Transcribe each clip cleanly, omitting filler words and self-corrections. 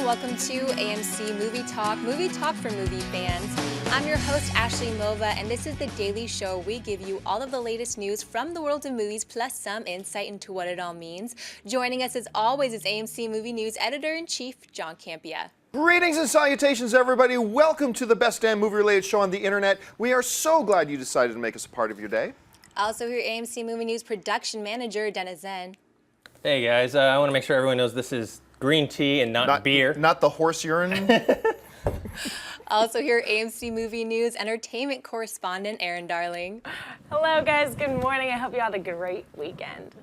welcome to AMC Movie Talk for movie fans. I'm your host, Ashley Mova, and this is the daily show. We give you all of the latest news from the world of movies, plus some insight into what it all means. Joining us as always is AMC Movie News Editor-in-Chief, John Campea. Greetings and salutations, everybody. Welcome to the best damn movie-related show on the internet. We are so glad you decided to make us a part of your day. Also here, AMC Movie News Production Manager, Dennis Zen. Hey guys, I want to make sure everyone knows this is green tea and not beer. Not the horse urine. Also here, AMC Movie News Entertainment Correspondent, Erin Darling. Hello guys, good morning. I hope you all had a great weekend.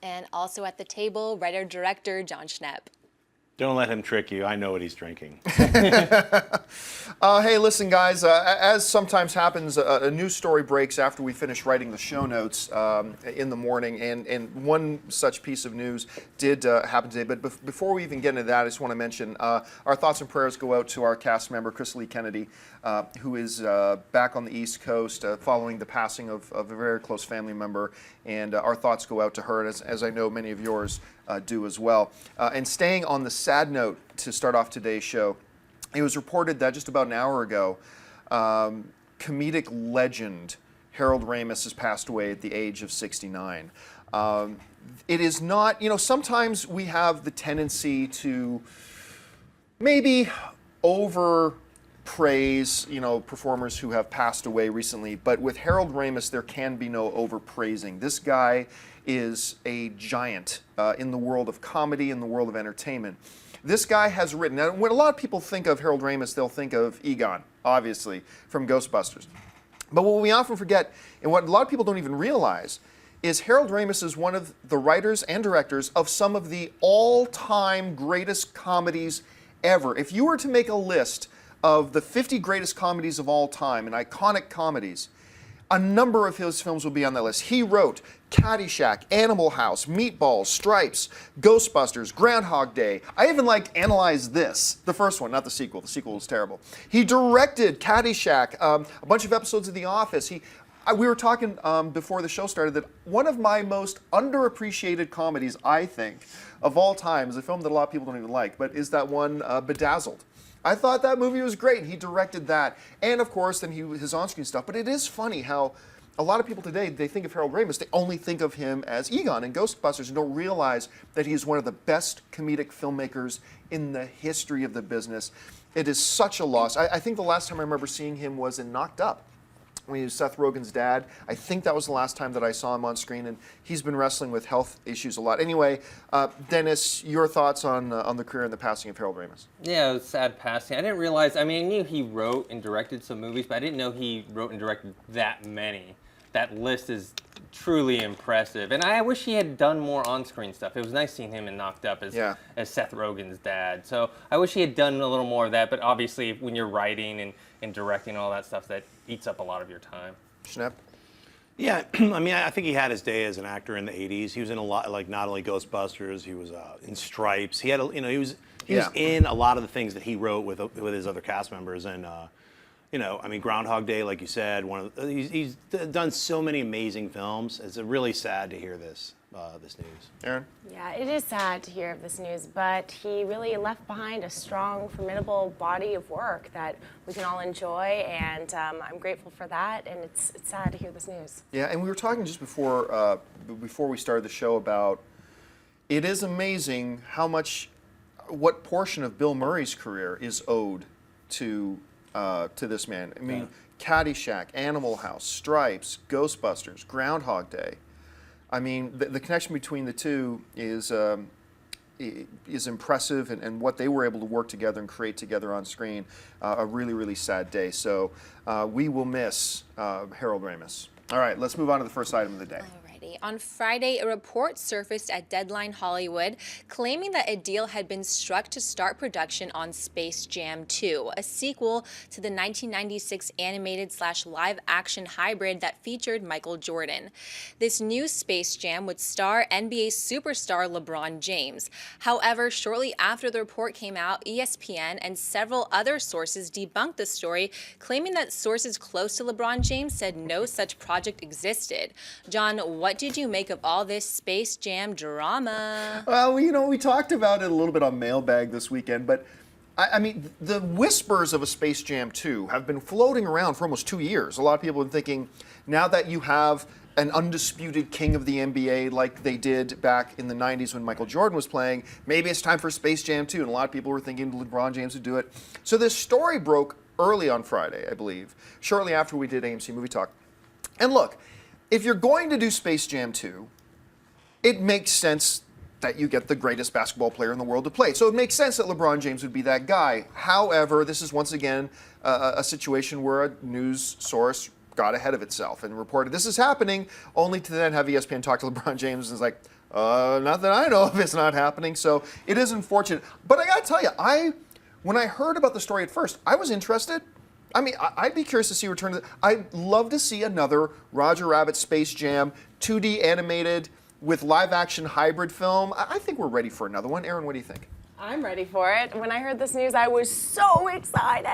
And also at the table, writer-director, John Schnepp. Don't let him trick you. I know what he's drinking. Hey, listen, guys. As sometimes happens, a news story breaks after we finish writing the show notes in the morning, and one such piece of news did happen today. But before we even get into that, I just want to mention our thoughts and prayers go out to our cast member, Chris Lee Kennedy, who is back on the East Coast following the passing of a very close family member, and our thoughts go out to her, as I know many of yours do as well. And staying on the sad note to start off today's show, it was reported that just about an hour ago, comedic legend Harold Ramis has passed away at the age of 69. It is not, sometimes we have the tendency to maybe overpraise, performers who have passed away recently, but with Harold Ramis, there can be no overpraising. This guy is a giant in the world of comedy, in the world of entertainment. This guy has written, now when a lot of people think of Harold Ramis, they'll think of Egon, obviously, from Ghostbusters. But what we often forget, and what a lot of people don't even realize, is Harold Ramis is one of the writers and directors of some of the all-time greatest comedies ever. If you were to make a list of the 50 greatest comedies of all time and iconic comedies, a number of his films will be on that list. He wrote Caddyshack, Animal House, Meatballs, Stripes, Ghostbusters, Groundhog Day. I even Analyze This, the first one, not the sequel. The sequel was terrible. He directed Caddyshack, a bunch of episodes of The Office. We were talking before the show started that one of my most underappreciated comedies, I think, of all time is a film that a lot of people don't even like, but is that one Bedazzled. I thought that movie was great. He directed that. And of course, then his on-screen stuff. But it is funny how a lot of people today, they think of Harold Ramis, they only think of him as Egon in Ghostbusters and don't realize that he is one of the best comedic filmmakers in the history of the business. It is such a loss. I think the last time I remember seeing him was in Knocked Up, when he was Seth Rogen's dad. I think that was the last time that I saw him on screen, and he's been wrestling with health issues a lot. Anyway, Dennis, your thoughts on the career and the passing of Harold Ramis? Yeah, it was sad passing. I didn't realize, I knew he wrote and directed some movies, but I didn't know he wrote and directed that many. That list is truly impressive. And I wish he had done more on-screen stuff. It was nice seeing him in Knocked Up as Seth Rogen's dad. So I wish he had done a little more of that, but obviously when you're writing and directing and all that stuff, that eats up a lot of your time. Schnepp? Yeah, I think he had his day as an actor in the 80s. He was in a lot, not only Ghostbusters, he was in Stripes. He had, he was in a lot of the things that he wrote with his other cast members. And, Groundhog Day, like you said, he's done so many amazing films. It's really sad to hear this news. Erin? Yeah, it is sad to hear of this news, but he really left behind a strong, formidable body of work that we can all enjoy, and I'm grateful for that, and it's sad to hear this news. Yeah, and we were talking just before we started the show about it is amazing what portion of Bill Murray's career is owed to this man. Caddyshack, Animal House, Stripes, Ghostbusters, Groundhog Day. The connection between the two is impressive, and what they were able to work together and create together on screen, a really, really sad day. So we will miss Harold Ramis. All right, let's move on to the first item of the day. On Friday, a report surfaced at Deadline Hollywood claiming that a deal had been struck to start production on Space Jam 2, a sequel to the 1996 animated/live-action hybrid that featured Michael Jordan. This new Space Jam would star NBA superstar LeBron James. However, shortly after the report came out, ESPN and several other sources debunked the story, claiming that sources close to LeBron James said no such project existed. John, what did you make of all this Space Jam drama? Well, we talked about it a little bit on Mailbag this weekend, but I mean, the whispers of a Space Jam 2 have been floating around for almost 2 years. A lot of people have been thinking, now that you have an undisputed king of the NBA like they did back in the 90s when Michael Jordan was playing, maybe it's time for Space Jam 2. And a lot of people were thinking LeBron James would do it. So this story broke early on Friday, I believe, shortly after we did AMC Movie Talk. And look, if you're going to do Space Jam 2, it makes sense that you get the greatest basketball player in the world to play. So it makes sense that LeBron James would be that guy. However, this is once again a situation where a news source got ahead of itself and reported this is happening, only to then have ESPN talk to LeBron James and is like, not that I know of, it's not happening. So it is unfortunate. But I gotta tell you, when I heard about the story at first, I was interested. I mean, I'd be curious to see Return to the... I'd love to see another Roger Rabbit Space Jam, 2D animated, with live-action hybrid film. I think we're ready for another one. Aaron, what do you think? I'm ready for it. When I heard this news, I was so excited.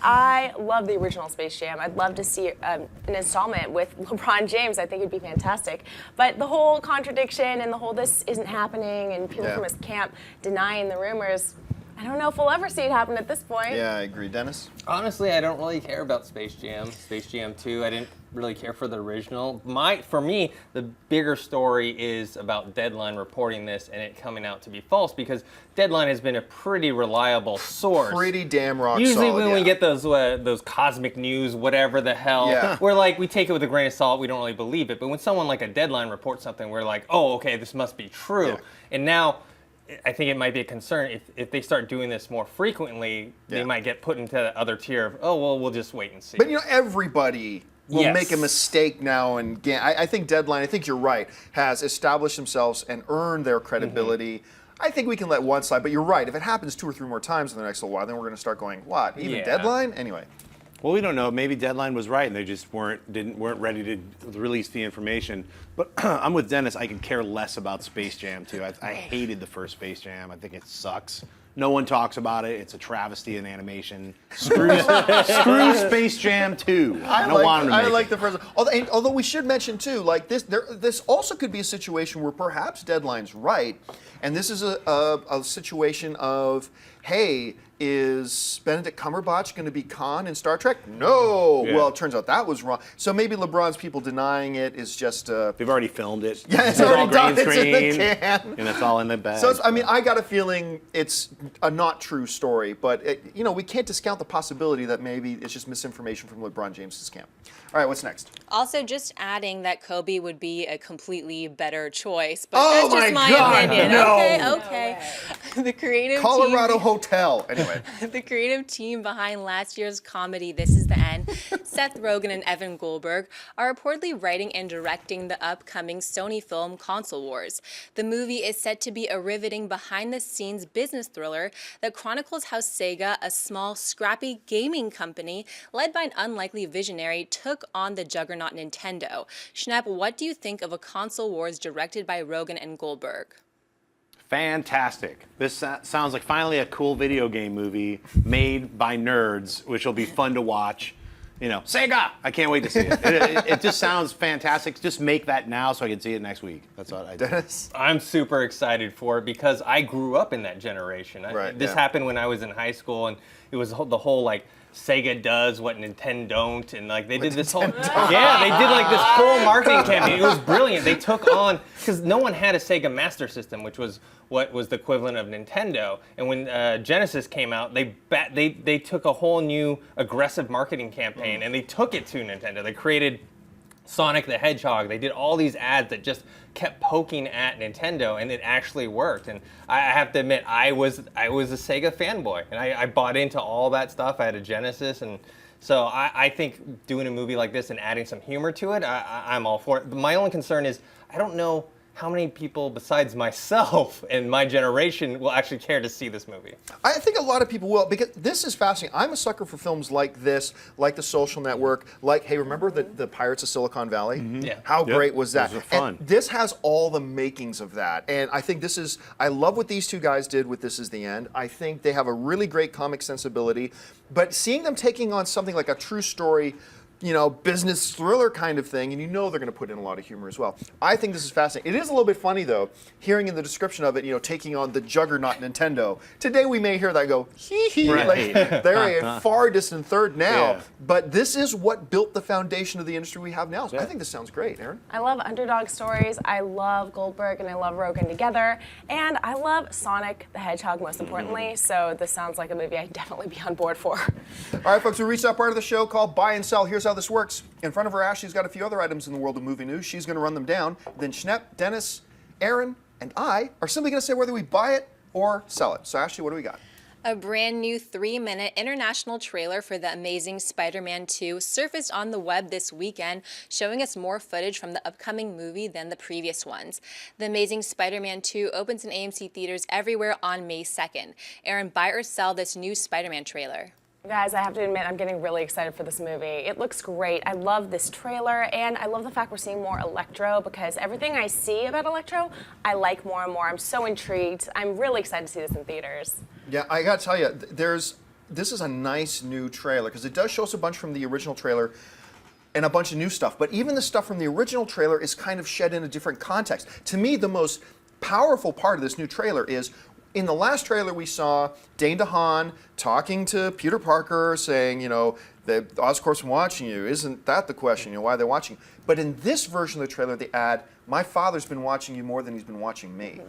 I love the original Space Jam. I'd love to see an installment with LeBron James. I think it'd be fantastic. But the whole contradiction and the whole this isn't happening and people from his camp denying the rumors, I don't know if we'll ever see it happen at this point. Yeah, I agree. Dennis? Honestly, I don't really care about Space Jam. Space Jam 2, I didn't really care for the original. For me, the bigger story is about Deadline reporting this and it coming out to be false, because Deadline has been a pretty reliable source. Pretty damn rock Usually solid, when we get those cosmic news, whatever the hell, we're like, we take it with a grain of salt, we don't really believe it. But when someone like a Deadline reports something, we're like, oh, okay, this must be true. Yeah. And now, I think it might be a concern if they start doing this more frequently, they might get put into the other tier of, oh, well, we'll just wait and see. But everybody will make a mistake now and again. I think Deadline, I think you're right, has established themselves and earned their credibility. I think we can let one slide, but you're right. If it happens 2 or 3 more times in the next little while, then we're going to start going, what? Even Deadline? Anyway. Well, we don't know. Maybe Deadline was right, and they just weren't ready to release the information. But I'm with Dennis. I could care less about Space Jam 2. I hated the first Space Jam. I think it sucks. No one talks about it. It's a travesty in animation. Screw Space Jam 2. I don't want them to make I like the first one. Although we should mention too, like this also could be a situation where perhaps Deadline's right, and this is a situation of, hey, is Benedict Cumberbatch going to be Khan in Star Trek? No. Yeah. Well, it turns out that was wrong. So maybe LeBron's people denying it is just... They've already filmed it. Yeah, it's already done. It's in the can. And it's all in the bag. So, I got a feeling it's a not true story, but, we can't discount the possibility that maybe it's just misinformation from LeBron James's camp. All right, what's next? Also, just adding that Kobe would be a completely better choice, but that's just my opinion. No. Okay. The creative Colorado team, Hotel. Anyway. The creative team behind last year's comedy This Is the End, Seth Rogen and Evan Goldberg, are reportedly writing and directing the upcoming Sony film Console Wars. The movie is set to be a riveting behind-the-scenes business thriller that chronicles how Sega, a small, scrappy gaming company led by an unlikely visionary, took on the juggernaut Nintendo. Schnepp, what do you think of a Console Wars directed by Rogen and Goldberg? Fantastic. This sounds like finally a cool video game movie made by nerds, which will be fun to watch. Sega! I can't wait to see it. It just sounds fantastic. Just make that now so I can see it next week. That's what I do. Dennis? I'm super excited for it because I grew up in that generation. This happened when I was in high school, and it was the whole, Sega does what Nintendo don't, and they did this whole they did this whole marketing campaign. It was brilliant. They took on, because no one had a Sega Master System, which was what was the equivalent of Nintendo. And when Genesis came out, they took a whole new aggressive marketing campaign and they took it to Nintendo. They created Sonic the Hedgehog. They did all these ads that just kept poking at Nintendo, and it actually worked. And I have to admit, I was a Sega fanboy, and I bought into all that stuff. I had a Genesis, and so I think doing a movie like this and adding some humor to it, I'm all for it. But my only concern is I don't know how many people besides myself and my generation will actually care to see this movie. I think a lot of people will, because this is fascinating. I'm a sucker for films like this, like The Social Network, hey, remember the Pirates of Silicon Valley? Mm-hmm. Yeah. How great was that? Those were fun. And this has all the makings of that. And I think I love what these two guys did with This Is the End. I think they have a really great comic sensibility, but seeing them taking on something like a true story business thriller kind of thing, and they're going to put in a lot of humor as well. I think this is fascinating. It is a little bit funny, though, hearing in the description of it, taking on the juggernaut Nintendo. Today we may hear that go, hee hee, Right. like they're a far distant third now, Yeah. but this is what built the foundation of the industry we have now. So I think this sounds great, Aaron. I love underdog stories. I love Goldberg and I love Rogen together. And I love Sonic the Hedgehog, most importantly. So this sounds like a movie I'd definitely be on board for. All right, folks, we reached that part of the show called Buy and Sell. Here's how this works. In front of her, Ashley's got a few other items in the world of movie news. She's going to run them down. Then Schnepp, Dennis, Aaron, and I are simply going to say whether we buy it or sell it. So, Ashley, what do we got? A brand new 3-minute international trailer for The Amazing Spider-Man 2 surfaced on the web this weekend, showing us more footage from the upcoming movie than the previous ones. The Amazing Spider-Man 2 opens in AMC theaters everywhere on May 2nd. Aaron, buy or sell this new Spider-Man trailer? Guys, I have to admit, I'm getting really excited for this movie. It looks great. I love this trailer, and I love the fact we're seeing more Electro, because everything I see about Electro, I like more and more. I'm so intrigued. I'm really excited to see this in theaters. Yeah, I got to tell you, this is a nice new trailer, because it does show us a bunch from the original trailer and a bunch of new stuff. But even the stuff from the original trailer is kind of shed in a different context. To me, the most powerful part of this new trailer is, in the last trailer, we saw Dane DeHaan talking to Peter Parker, saying, the Oscorp's watching you. Isn't that the question? Why are they watching? But in this version of the trailer, they add, my father's been watching you more than he's been watching me.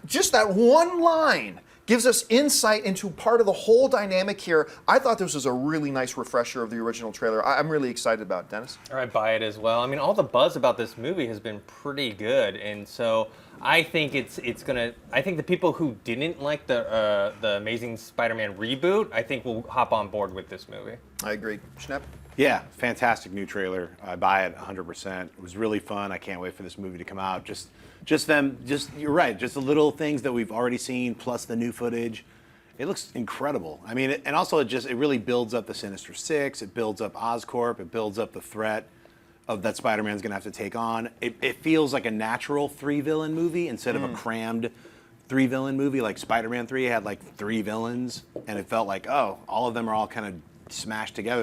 Just that one line gives us insight into part of the whole dynamic here. I thought this was a really nice refresher of the original trailer. I'm really excited about it. Dennis? All right, buy it as well. I mean, all the buzz about this movie has been pretty good, and so I think it's gonna. I think the people who didn't like the Amazing Spider-Man reboot, I think will hop on board with this movie. I agree. Schnepp? Yeah, fantastic new trailer. I buy it 100%. It was really fun. I can't wait for this movie to come out. You're right. Just the little things that we've already seen, plus the new footage. It looks incredible. I mean, and also it really builds up the Sinister Six. It builds up Oscorp. It builds up the threat that Spider-Man's going to have to take on. It feels like a natural 3-villain movie instead of a crammed 3-villain movie. Like Spider-Man 3 had like 3 villains, and it felt like, all of them are all kind of smashed together.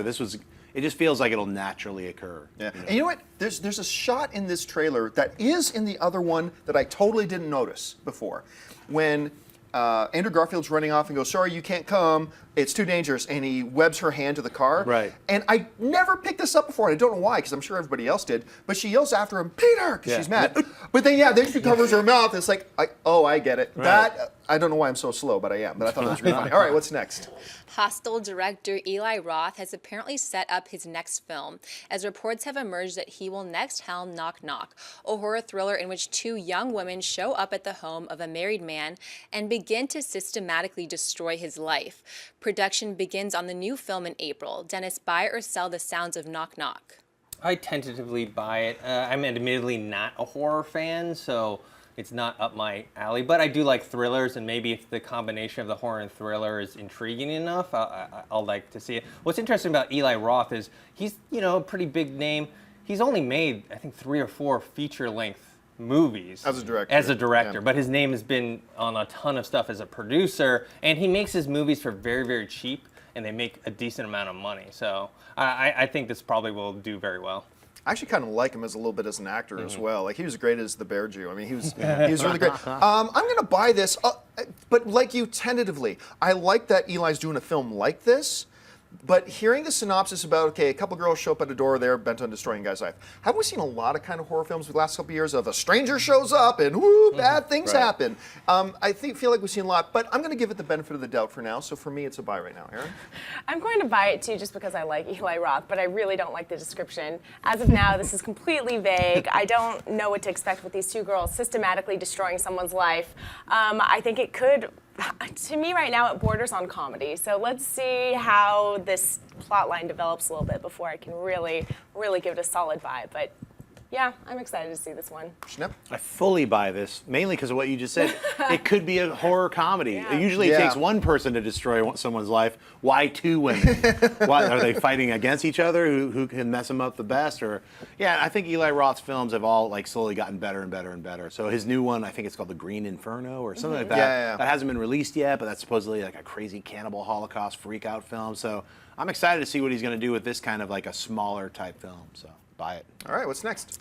It just feels like it'll naturally occur. Yeah. And you know what? There's a shot in this trailer that is in the other one that I totally didn't notice before. When Andrew Garfield's running off and goes, sorry, you can't come. It's too dangerous. And he webs her hand to the car. Right. And I never picked this up before. And I don't know why, because I'm sure everybody else did. But she yells after him, Peter, because she's mad. But then she covers her mouth. It's like, I get it. Right. I don't know why I'm so slow, but I am. But I thought that was really funny. All right, what's next? Hostel director Eli Roth has apparently set up his next film, as reports have emerged that he will next helm Knock Knock, a horror thriller in which 2 young women show up at the home of a married man and begin to systematically destroy his life. Production begins on the new film in April. Dennis, buy or sell the sounds of Knock Knock? I tentatively buy it. I'm admittedly not a horror fan, so it's not up my alley, but I do like thrillers, and maybe if the combination of the horror and thriller is intriguing enough, I'll like to see it. What's interesting about Eli Roth is he's, a pretty big name. He's only made, I think, 3 or 4 feature-length movies. As a director. Yeah. But his name has been on a ton of stuff as a producer, and he makes his movies for very, very cheap, and they make a decent amount of money. So I think this probably will do very well. I actually kind of like him as a little bit as an actor as well. Like, he was great as the Bear Jew. I mean, he was really great. I'm going to buy this, but like you, tentatively. I like that Eli's doing a film like this, but hearing the synopsis about, a couple girls show up at a door, they're bent on destroying a guy's life. Haven't we seen a lot of kind of horror films the last couple of years of a stranger shows up and bad things happen? I feel like we've seen a lot, but I'm going to give it the benefit of the doubt for now. So for me, it's a buy right now. Aaron? I'm going to buy it too, just because I like Eli Roth, but I really don't like the description. As of now, this is completely vague. I don't know what to expect with these 2 girls systematically destroying someone's life. I think it could. To me right now, it borders on comedy. So let's see how this plot line develops a little bit before I can really give it a solid buy. But yeah, I'm excited to see this one. Schnepp? I fully buy this, mainly because of what you just said. It could be a horror comedy. Yeah. Usually it takes one person to destroy someone's life. Why 2 women? Why are they fighting against each other? Who can mess them up the best? I think Eli Roth's films have all slowly gotten better and better and better. So his new one, I think it's called The Green Inferno or something like that. Yeah. That hasn't been released yet, but that's supposedly like a crazy cannibal Holocaust freak out film. So I'm excited to see what he's going to do with this kind of like a smaller type film. So buy it. All right, what's next?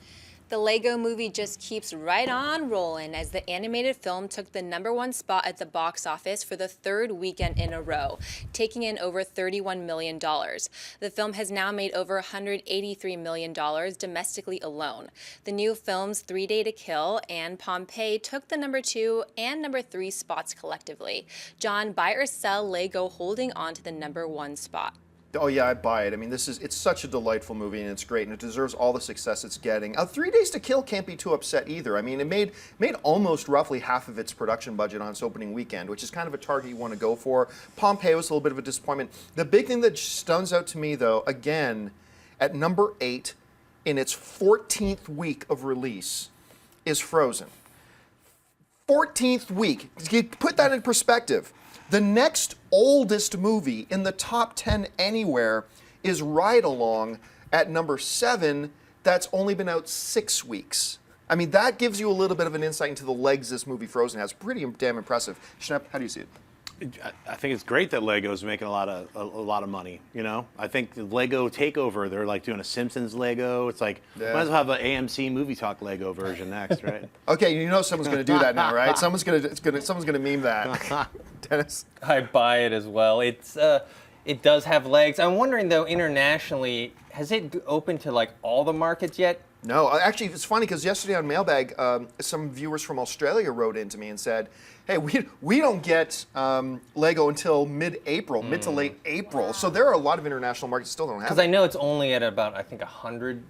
The Lego Movie just keeps right on rolling as the animated film took the #1 spot at the box office for the 3rd weekend in a row, taking in over $31 million. The film has now made over $183 million domestically alone. The new films 3 Day to Kill and Pompeii took the #2 and #3 spots collectively. John, buy or sell Lego holding on to the #1 spot? Oh yeah, I buy it. I mean, it's such a delightful movie, and it's great, and it deserves all the success it's getting. 3 Days to Kill can't be too upset either. I mean, it made almost roughly half of its production budget on its opening weekend, which is kind of a target you want to go for. Pompeii was a little bit of a disappointment. The big thing that stuns out to me, though, again, at #8 in its 14th week of release, is Frozen. 14th week. Put that in perspective. The next oldest movie in the top 10 anywhere is Ride Along at #7. That's only been out 6 weeks. I mean, that gives you a little bit of an insight into the legs this movie Frozen has. Pretty damn impressive. Schnepp, how do you see it? I think it's great that Lego's making a lot of money. You know, I think the Lego takeover. They're like doing a Simpsons Lego. It's like might as well have an AMC Movie Talk Lego version next, right? Okay, you know someone's going to do that now, right? Someone's going to meme that. Dennis, I buy it as well. It does have legs. I'm wondering though, internationally, has it opened to like all the markets yet? No, actually, it's funny because yesterday on Mailbag, some viewers from Australia wrote into me and said, "Hey, we don't get Lego until mid-April, mid to late April." So there are a lot of international markets that still don't have it. Because I know it's only at about, I think, 100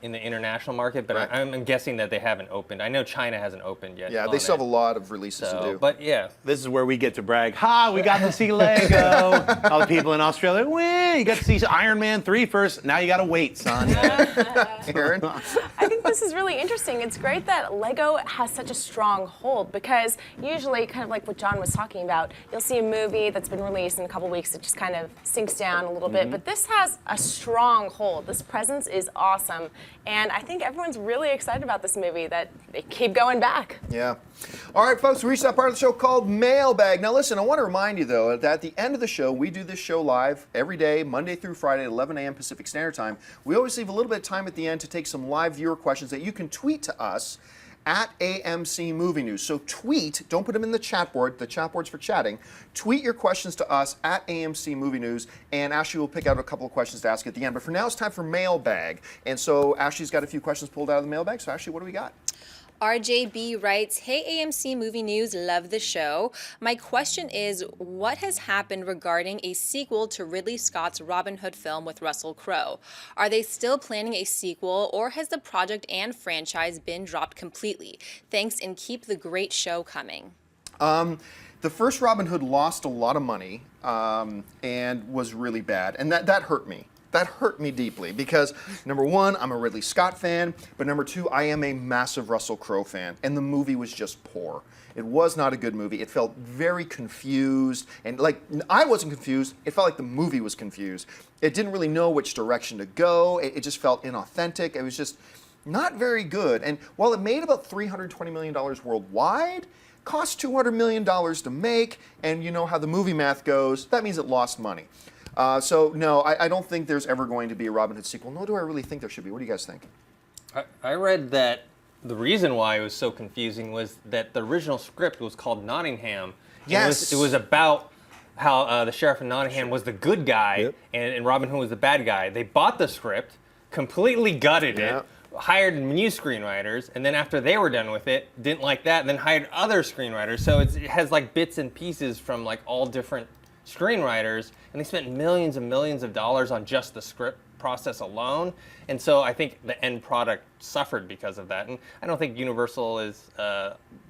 in the international market, but Right. I'm guessing that they haven't opened. I know China hasn't opened yet. Yeah, on they still have a it. lot of releases to do. But yeah, This is where we get to brag. Ha! We got to see Lego. All the people in Australia, wah, you got to see Iron Man 3 first. Now you got to wait, son. Aaron? I think this is really interesting. It's great that Lego has such a strong hold because usually, kind of like what John was talking about, you'll see a movie that's been released in a couple weeks, it just kind of sinks down a little bit. But this has a strong hold. This presence is awesome. And I think everyone's really excited about this movie, that they keep going back. Yeah. All right, folks, we reached that part of the show called Mailbag. Now, listen, I want to remind you, though, that at the end of the show, we do this show live every day, Monday through Friday at 11 a.m. Pacific Standard Time. We always leave a little bit of time at the end to take some live viewer questions that you can tweet to us at AMC Movie News. So tweet, don't put them in the chat board. The chat board's for chatting. Tweet your questions to us at AMC Movie News, and Ashley will pick out a couple of questions to ask at the end. But for now, it's time for Mailbag. And so Ashley's got a few questions pulled out of the mailbag. So Ashley, what do we got? RJB writes, "Hey AMC Movie News, love the show. My question is, what has happened regarding a sequel to Ridley Scott's Robin Hood film with Russell Crowe? Are they still planning a sequel, or has the project and franchise been dropped completely? Thanks, and keep the great show coming." The first Robin Hood lost a lot of money and was really bad, and that hurt me. That hurt me deeply because, number one, I'm a Ridley Scott fan, but number two, I am a massive Russell Crowe fan, and the movie was just poor. It was not a good movie. It felt very confused, and like, I wasn't confused, it felt like the movie was confused. It didn't really know which direction to go. It just felt inauthentic. It was just not very good, and while it made about $320 million worldwide, cost $200 million to make, and you know how the movie math goes, that means it lost money. So no, I don't think there's ever going to be a Robin Hood sequel, nor do I really think there should be. What do you guys think? I read that the reason why it was so confusing was that the original script was called Nottingham. Yes. It was about how the sheriff of Nottingham was the good guy, Yep. and Robin Hood was the bad guy. They bought the script, completely gutted it, hired new screenwriters, and then after they were done with it, didn't like that, and then hired other screenwriters. So it has like bits and pieces from like all different screenwriters, and they spent millions and millions of dollars on just the script process alone. And so I think the end product suffered because of that. And I don't think Universal is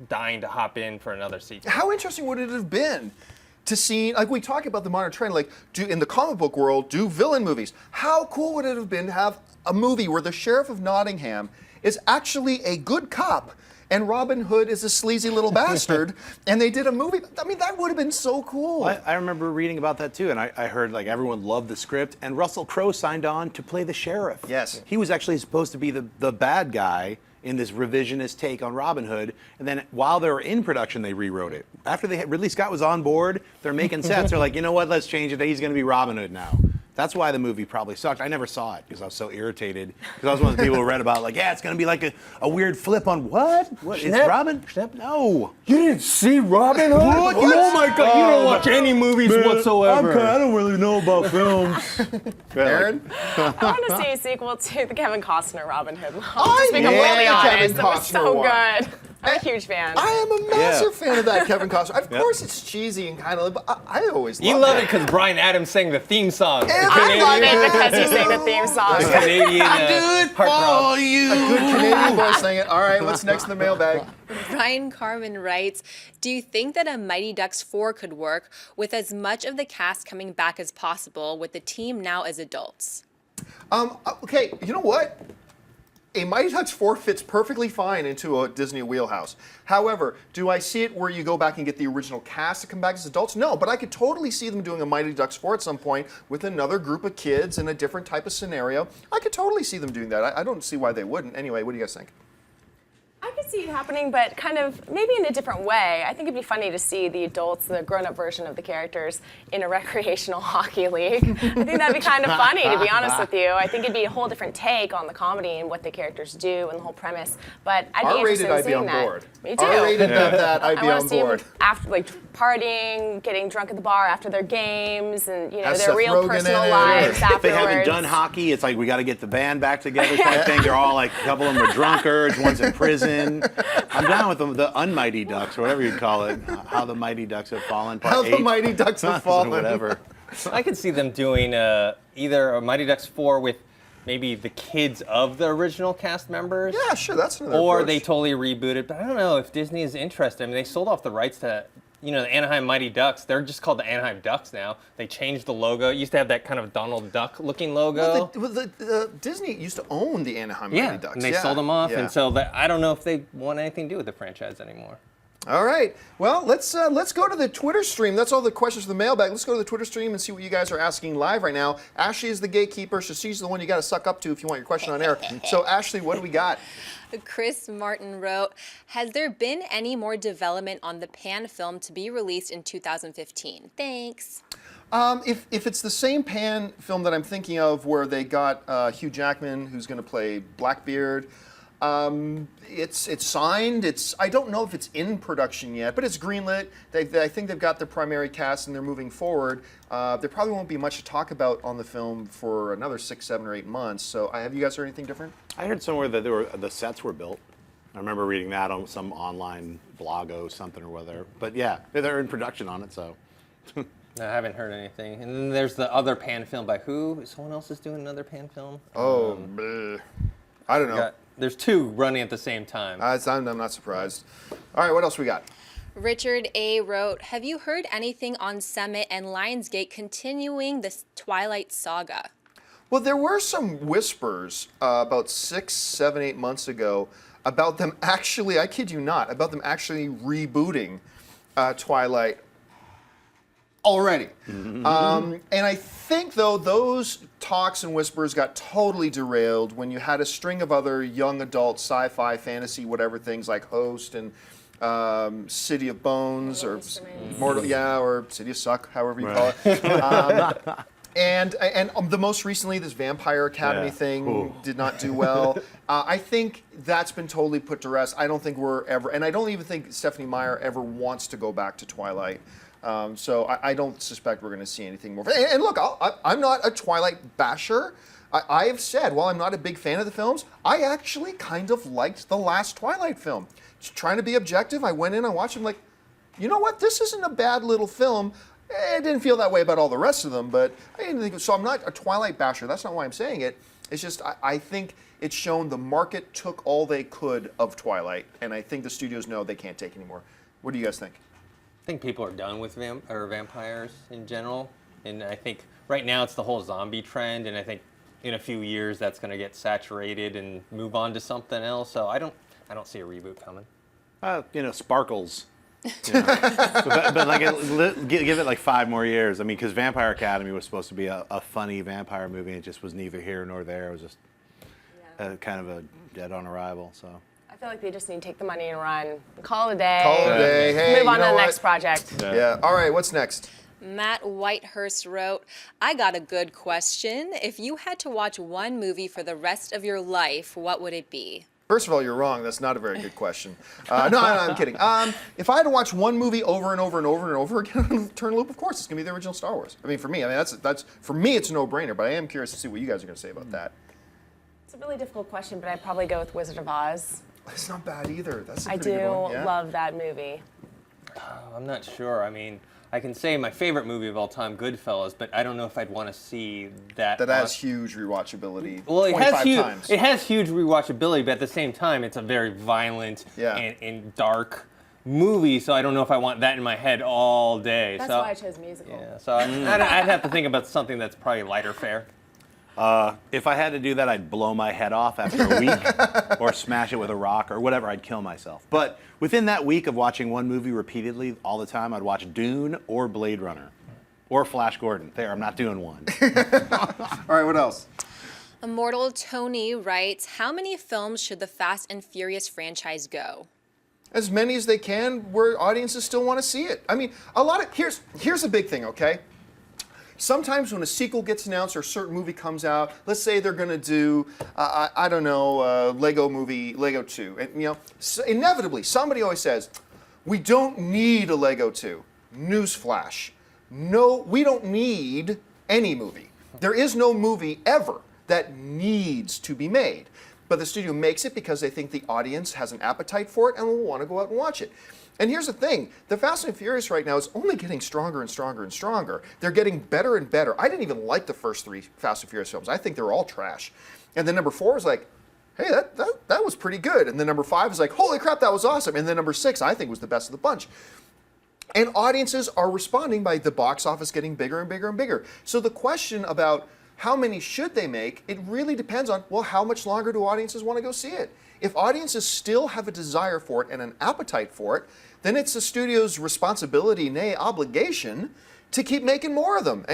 dying to hop in for another sequel. How interesting would it have been to see, like we talk about the modern trend, like in the comic book world, do villain movies. How cool would it have been to have a movie where the Sheriff of Nottingham is actually a good cop and Robin Hood is a sleazy little bastard, and they did a movie? I mean, that would have been so cool. I remember reading about that too, and I heard like everyone loved the script, and Russell Crowe signed on to play the sheriff. Yes. He was actually supposed to be the bad guy in this revisionist take on Robin Hood, and then while they were in production, they rewrote it. After Ridley Scott was on board, they're making sets. They're like, you know what? Let's change it. He's going to be Robin Hood now. That's why the movie probably sucked. I never saw it because I was so irritated. Because I was one of the people who read about, like, yeah, it's going to be like a weird flip on what? What? It's Robin? No. You didn't see Robin Hood? What? Oh my God! You don't watch any movies whatsoever. I don't really know about films. Aaron? I want to see a sequel to the Kevin Costner Robin Hood. Oh, Just be yeah, completely the Kevin honest. It was so Costner one. good. I'm a huge fan. I am a massive fan of that Kevin Costner. Of course, it's cheesy and kind of, but I always You love it because Brian Adams sang the theme song. I love it because he sang the theme song. The Canadian heartthrob. A good Canadian voice saying it. All right, what's next in the mailbag? Ryan Carmen writes, do you think that a Mighty Ducks 4 could work with as much of the cast coming back as possible with the team now as adults? Okay, you know what? A Mighty Ducks 4 fits perfectly fine into a Disney wheelhouse. However, do I see it where you go back and get the original cast to come back as adults? No, but I could totally see them doing a Mighty Ducks 4 at some point with another group of kids in a different type of scenario. I could totally see them doing that. I don't see why they wouldn't. Anyway, what do you guys think? I could see it happening, but kind of maybe in a different way. I think it'd be funny to see the adults, the grown-up version of the characters, in a recreational hockey league. I think that'd be kind of funny, to be honest with you. I think it'd be a whole different take on the comedy and what the characters do and the whole premise. But I'd be interested in seeing that. board. Me too. R-rated that, I'd be I on want to see board. them after, like, partying, getting drunk at the bar after their games, and Has their Seth real Rogen personal in it. lives If afterwards. they haven't done hockey, it's like we got to get the band back together type thing. They're all like, a couple of them were drunkards, one's in prison. I'm down with the Unmighty Ducks, or whatever you call it. How the Mighty Ducks Have Fallen. Part How the 8. Mighty Ducks Have Fallen. Whatever. I could see them doing either a Mighty Ducks 4 with maybe the kids of the original cast members. Yeah, sure, that's another Or approach. they totally reboot it. But I don't know if Disney is interested. I mean, they sold off the rights to, the Anaheim Mighty Ducks. They're just called the Anaheim Ducks now. They changed the logo. It used to have that kind of Donald Duck looking logo. Disney used to own the Anaheim Yeah, Mighty Ducks. and they sold them off. Yeah. And so I don't know if they want anything to do with the franchise anymore. All right. Well, let's go to the Twitter stream. That's all the questions for the mailbag. Let's go to the Twitter stream and see what you guys are asking live right now. Ashley is the gatekeeper, so she's the one you got to suck up to if you want your question on air. So, Ashley, what do we got? Chris Martin wrote, has there been any more development on the Pan film to be released in 2015? Thanks. If it's the same Pan film that I'm thinking of where they got Hugh Jackman, who's going to play Blackbeard, it's signed. I don't know if it's in production yet, but it's greenlit. I think they've got their primary cast and they're moving forward. There probably won't be much to talk about on the film for another 6, 7, or 8 months. So have you guys heard anything different? I heard somewhere that the sets were built. I remember reading that on some online blog or something or whatever. But yeah, they're in production on it, so. I haven't heard anything. And then there's the other Pan film by who? Someone else is doing another Pan film? Bleh. I don't know. There's 2 running at the same time. I'm not surprised. All right, what else we got? Richard A. wrote, have you heard anything on Summit and Lionsgate continuing the Twilight saga? Well, there were some whispers about 6, 7, 8 months ago about them actually, I kid you not, about them actually rebooting Twilight already. And I think, though, those talks and whispers got totally derailed when you had a string of other young adult sci-fi, fantasy, whatever things like Host and City of Bones or or City of Suck, however you call it. And the most recently, this Vampire Academy thing did not do well. I think that's been totally put to rest. I don't think we're ever, and I don't even think Stephanie Meyer ever wants to go back to Twilight. So I don't suspect we're going to see anything more. And look, I'm not a Twilight basher. I have said, while I'm not a big fan of the films, I actually kind of liked the last Twilight film. Just trying to be objective, I went in, I watched them like, you know what, this isn't a bad little film. I didn't feel that way about all the rest of them, but I didn't think so. I'm not a Twilight basher. That's not why I'm saying it. It's just I think it's shown the market took all they could of Twilight, and I think the studios know they can't take anymore. What do you guys think? I think people are done with vampires in general, and I think right now it's the whole zombie trend, and I think in a few years that's going to get saturated and move on to something else. So I don't see a reboot coming. Sparkles. But like, give it like 5 more years. I mean, because Vampire Academy was supposed to be a funny vampire movie, and it just was neither here nor there. It was just kind of a dead on arrival. So feel like they just need to take the money and run. Call it a day. Call it a day. Hey, move on you to know the what? next project. Yeah. All right, what's next? Matt Whitehurst wrote, I got a good question. If you had to watch one movie for the rest of your life, what would it be? First of all, you're wrong. That's not a very good question. No, I'm kidding. If I had to watch one movie over and over and over and over again on Turn Loop, of course, it's going to be the original Star Wars. I mean, for me, that's for me, it's a no-brainer. But I am curious to see what you guys are going to say about that. It's a really difficult question, but I'd probably go with Wizard of Oz. It's not bad either. That's a I pretty do good one. Yeah? love that movie. I'm not sure. I mean, I can say my favorite movie of all time, Goodfellas, but I don't know if I'd want to see that. That has huge rewatchability. Well, it 25 has huge. times. It has huge rewatchability, but at the same time, it's a very violent Yeah. and dark movie. So I don't know if I want that in my head all day. That's so, why I chose musical. Yeah, so I'd have to think about something that's probably lighter fare. If I had to do that, I'd blow my head off after a week, or smash it with a rock, or whatever. I'd kill myself. But within that week of watching one movie repeatedly all the time, I'd watch Dune or Blade Runner, or Flash Gordon. There, I'm not doing one. All right, what else? Immortal Tony writes, how many films should the Fast and Furious franchise go? As many as they can, where audiences still want to see it. I mean, here's a big thing, okay? Sometimes when a sequel gets announced or a certain movie comes out, let's say they're going to do, I don't know, Lego movie, Lego 2. And, inevitably, somebody always says, we don't need a Lego 2. Newsflash. No, we don't need any movie. There is no movie ever that needs to be made. But the studio makes it because they think the audience has an appetite for it and will want to go out and watch it. And here's the thing, the Fast and Furious right now is only getting stronger and stronger and stronger. They're getting better and better. I didn't even like the first 3 Fast and Furious films. I think they were all trash. And then number 4 was like, hey, that was pretty good. And then number 5 is like, holy crap, that was awesome. And then number 6, I think, was the best of the bunch. And audiences are responding by the box office getting bigger and bigger and bigger. So the question about how many should they make, it really depends on, well, how much longer do audiences want to go see it? If audiences still have a desire for it and an appetite for it, then it's the studio's responsibility, nay, obligation, to keep making more of them.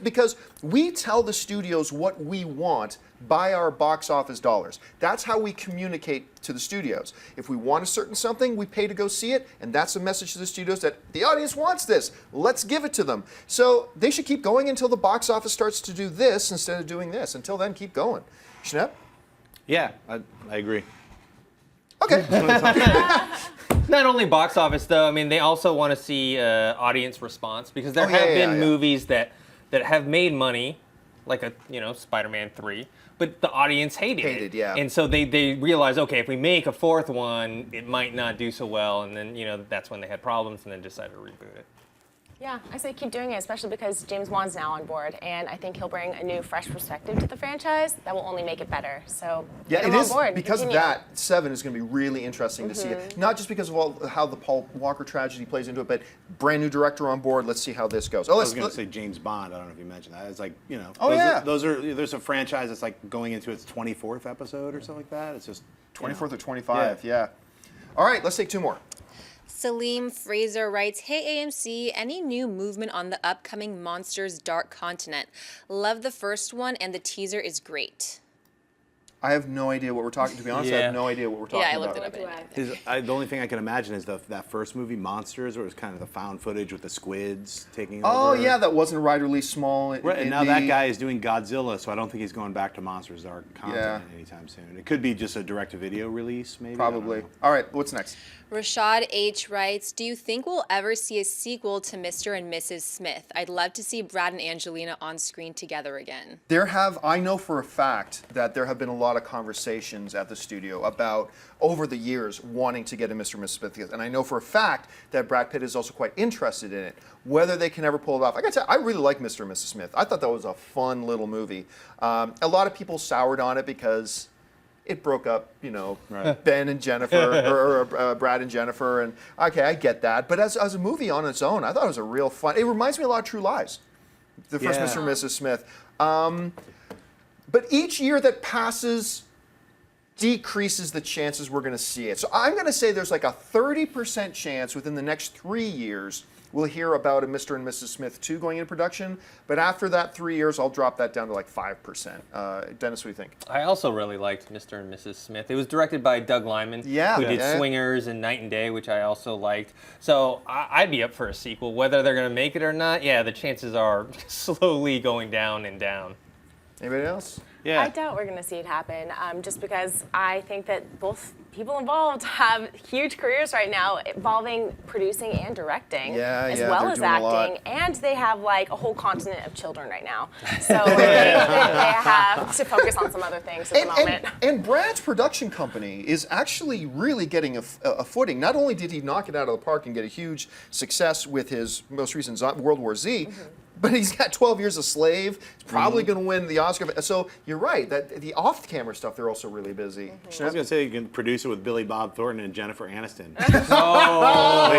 Because we tell the studios what we want by our box office dollars. That's how we communicate to the studios. If we want a certain something, we pay to go see it, and that's a message to the studios that the audience wants this. Let's give it to them. So they should keep going until the box office starts to do this instead of doing this. Until then, keep going. Schnepp? Yeah, I agree. Okay. Not only box office, though. I mean, they also want to see audience response, because there have been movies that have made money, like SpiderMan 3, but the audience hated it. Yeah. And so they realized, okay, if we make a 4th one, it might not do so well, and then that's when they had problems, and then decided to reboot it. Yeah, I say keep doing it, especially because James Wan's now on board, and I think he'll bring a new, fresh perspective to the franchise that will only make it better. So yeah, get him it on is board. because Continue. of that. 7 is going to be really interesting to see it. Not just because of how the Paul Walker tragedy plays into it, but brand new director on board. Let's see how this goes. Oh, I was going to say James Bond. I don't know if you mentioned that. It's like there's a franchise that's like going into its 24th episode or something like that. It's just 24th or 25. Yeah. All right, let's take 2 more. Salim Fraser writes, hey AMC, any new movement on the upcoming Monsters Dark Continent? Love the first one and the teaser is great. I have no idea what we're talking. To be honest, I have no idea what we're talking about. Yeah, I looked it up. The only thing I can imagine is that first movie, Monsters, where it was kind of the found footage with the squids taking over. Oh yeah, that wasn't wide release small. Right, and now that guy is doing Godzilla, so I don't think he's going back to Monsters Dark Continent anytime soon. It could be just a direct-to-video release, maybe. Probably. All right, what's next? Rashad H. writes, do you think we'll ever see a sequel to Mr. and Mrs. Smith? I'd love to see Brad and Angelina on screen together again. I know for a fact that there have been a lot of conversations at the studio about, over the years, wanting to get a Mr. and Mrs. Smith. And I know for a fact that Brad Pitt is also quite interested in it. Whether they can ever pull it off. I got to tell you, I really like Mr. and Mrs. Smith. I thought that was a fun little movie. A lot of people soured on it because it broke up, Ben and Jennifer, or Brad and Jennifer, and okay, I get that. But as a movie on its own, I thought it was a real fun. It reminds me a lot of True Lies, the first Mr. and Mrs. Smith. But each year that passes decreases the chances we're going to see it. So I'm going to say there's like a 30% chance within the next 3 years we'll hear about a Mr. and Mrs. Smith 2 going into production. But after that 3 years, I'll drop that down to like 5%. Dennis, what do you think? I also really liked Mr. and Mrs. Smith. It was directed by Doug Liman, Yeah, who did yeah. Swingers and Night and Day, which I also liked. So I'd be up for a sequel. Whether they're going to make it or not, yeah, the chances are slowly going down and down. Anybody else? Yeah. I doubt we're going to see it happen, just because I think that both people involved have huge careers right now, involving producing and directing, as well they're as doing a lot. acting, and they have like a whole continent of children right now. So they have to focus on some other things at the moment. And Brad's production company is actually really getting a footing. Not only did he knock it out of the park and get a huge success with his most recent World War Z, but he's got 12 Years a Slave. He's probably going to win the Oscar. So you're right, that the off-camera stuff, they're also really busy. I was going to say you can produce it with Billy Bob Thornton and Jennifer Aniston. All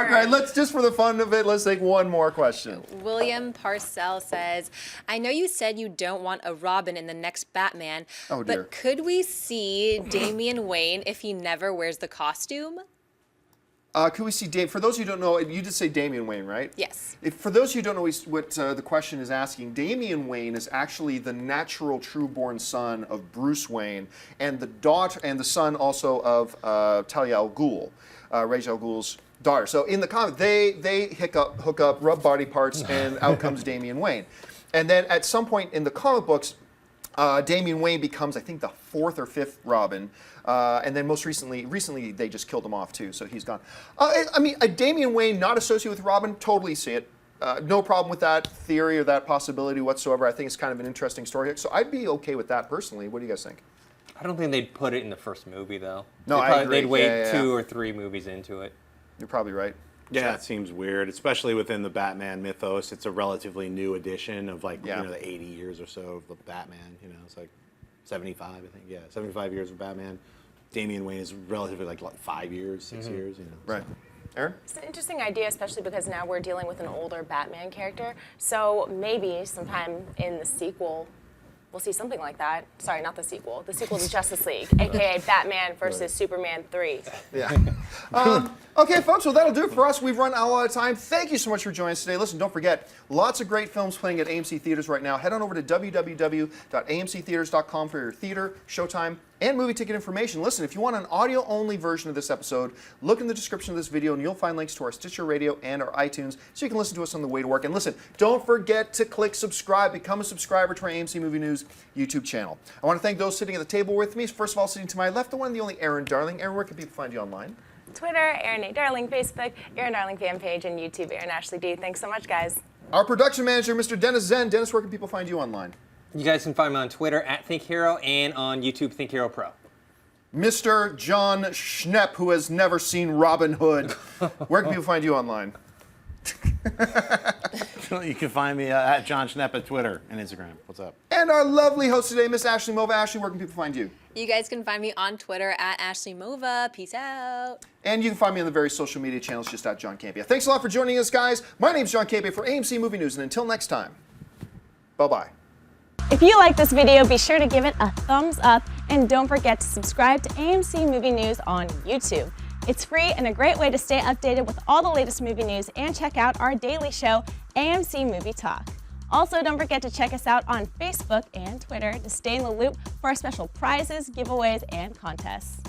right, let's just for the fun of it, let's take one more question. William Parcell says, I know you said you don't want a Robin in the next Batman, Oh, dear. but could we see Damian Wayne if he never wears the costume? Could we see Dave? For those who don't know, you did say Damian Wayne, right? Yes. For those who don't know what the question is asking, Damian Wayne is actually the natural, true-born son of Bruce Wayne, and the daughter and the son also of Talia al Ghul, Ra's al Ghul's daughter. So in the comic, they hook up, rub body parts, and out comes Damian Wayne. And then at some point in the comic books, Damian Wayne becomes, I think, the 4th or 5th Robin. And then most recently they just killed him off too, so he's gone. I mean, a Damian Wayne not associated with Robin, totally see it. No problem with that theory or that possibility whatsoever. I think it's kind of an interesting story. So I'd be okay with that personally. What do you guys think? I don't think they'd put it in the first movie, though. No, I agree. They'd wait Yeah. 2 or 3 movies into it. You're probably right. Yeah, it seems weird, especially within the Batman mythos. It's a relatively new edition of like Yeah. the 80 years or so of the Batman. It's like 75, I think. Yeah, 75 years of Batman. Damian Wayne is relatively like 5 years, 6 years. Right. Aaron? It's an interesting idea, especially because now we're dealing with an older Batman character. So maybe sometime in the sequel, we'll see something like that. Sorry, not the sequel. The sequel to Justice League, aka Batman versus Superman 3. Yeah. Okay, folks, well, that'll do it for us. We've run out of time. Thank you so much for joining us today. Listen, don't forget, lots of great films playing at AMC Theaters right now. Head on over to www.amctheaters.com for your theater, showtime, and movie ticket information. Listen, if you want an audio-only version of this episode, look in the description of this video, and you'll find links to our Stitcher Radio and our iTunes, so you can listen to us on the way to work. And listen, don't forget to click subscribe. Become a subscriber to our AMC Movie News YouTube channel. I want to thank those sitting at the table with me. First of all, sitting to my left, the one and the only Aaron Darling. Aaron, where can people find you online? Twitter, Aaron A. Darling, Facebook, Aaron Darling fan page, and YouTube, Aaron Ashley D. Thanks so much, guys. Our production manager, Mr. Dennis Zen. Dennis, where can people find you online? You guys can find me on Twitter @ThinkHero and on YouTube ThinkHeroPro. Mr. John Schnepp, who has never seen Robin Hood. Where can people find you online? You can find me at John Schnepp at Twitter and Instagram. What's up? And our lovely host today, Miss Ashley Mova. Ashley, where can people find you? You guys can find me on Twitter @AshleyMova. Peace out. And you can find me on the various social media channels just at John Campia. Thanks a lot for joining us, guys. My name's John Campia for AMC Movie News, and until next time, bye-bye. If you like this video, be sure to give it a thumbs up, and don't forget to subscribe to AMC Movie News on YouTube. It's free and a great way to stay updated with all the latest movie news, and check out our daily show, AMC Movie Talk. Also, don't forget to check us out on Facebook and Twitter to stay in the loop for our special prizes, giveaways, and contests.